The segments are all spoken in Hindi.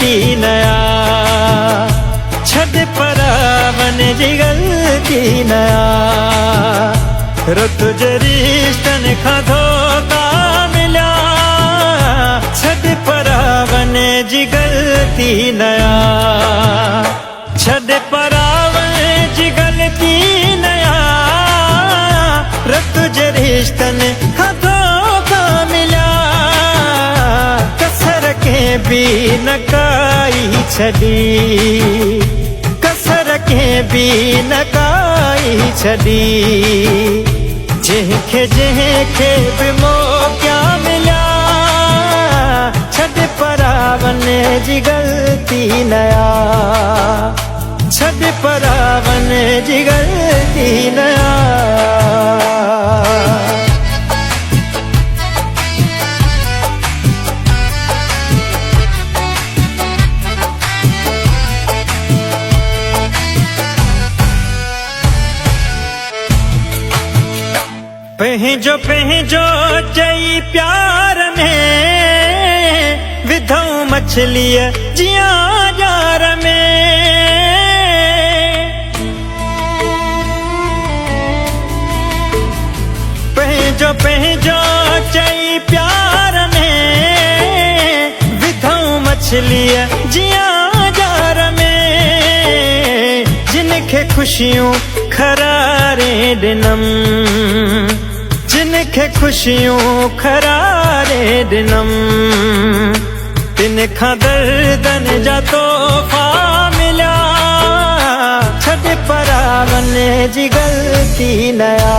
गलती नया छद परावन जी गलती नया रुत जे रिश्तन खां धोखा मिला छद परावन जी गलती नया छद परावन जी गलती नया रुत जे रिश्तन खां धोखा मिला कसर के भी न काई छड़ी कसर के भी न काई छड़ी जंहिंखे बि मौक़ा मिलिया छॾ परावन जी गलती नया छॾ परावन जी गलती नया पंहिंजो पंहिंजो चई प्यार में विधऊं मछलीअ जियां जार में पंहिंजो पंहिंजो चई प्यार में विधऊं मछलीअ जियां जार में जिनखे खुशियूं खरारे ॾिनम जिनखे खुशियूं खरारे ॾिनम तिन खां दर्दन जा तोहफ़ा मिलिया छॾ परावन जी गलती नया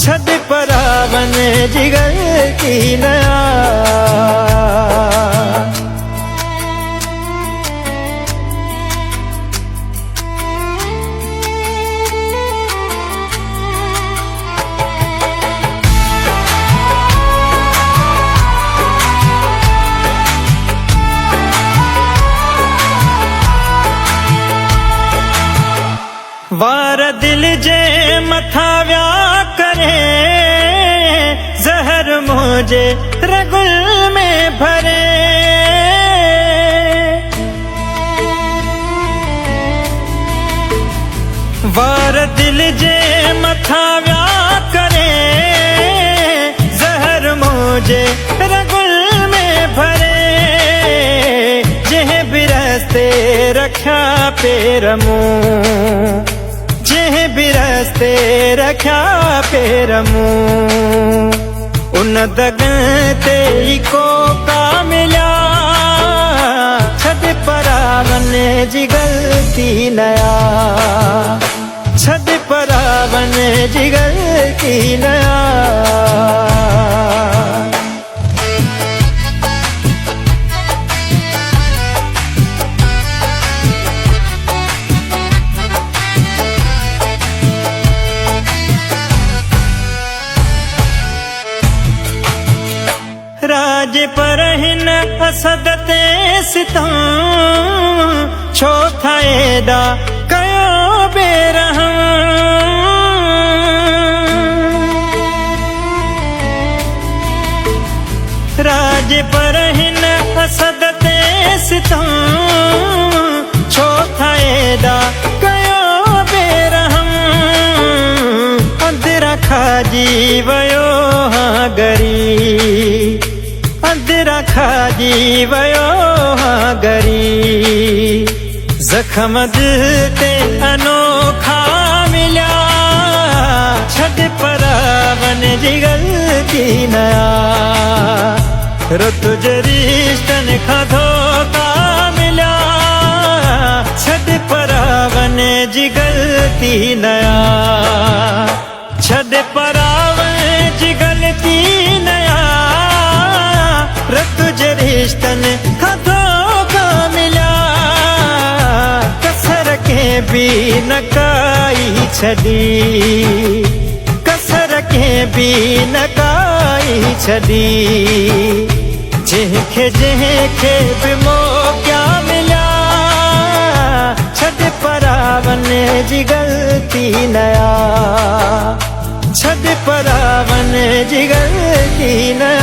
छॾ परावन जी गलती नया वार दिल जे मथां विया करे ज़हर मुंहिंजे रगुल में भरे वार दिल जे मथां विया करे ज़हर मुंहिंजे रगुल में भरे जंहिं बि रस्ते रखिया पेर मूं जंहिं बि रस्ते रखिया पेर मूं उन दॻ ते ई कोका मिलिया छॾ परावन जी गलती नया छॾ परावन जी गलती नया राज पर हिन असद ते सितम छो था एॾा कयो बेरहम राज पर हिन असद ते सितम छो था एॾा कयो बेरहम अंदरा खाजी वियो हाँ गरी अंदरा खाजी वियो हाँ गरी ज़ख़्म दिल ते अनोखा मिलिया छॾ परावन जी गलती नया रुत जे रिश्तन खां धोखा मिलिया छॾ परावन जी गलती नया छॾ परावन जी गलती नया रुत जे रिश्तन खां धोखा मिलिया कसर के भी न काई छड़ी कसर के भी न काई छड़ी जंहिंखे बि मौक़ा मिलिया छॾ परावन जी गलती नया छॾ परावन जी गलती नया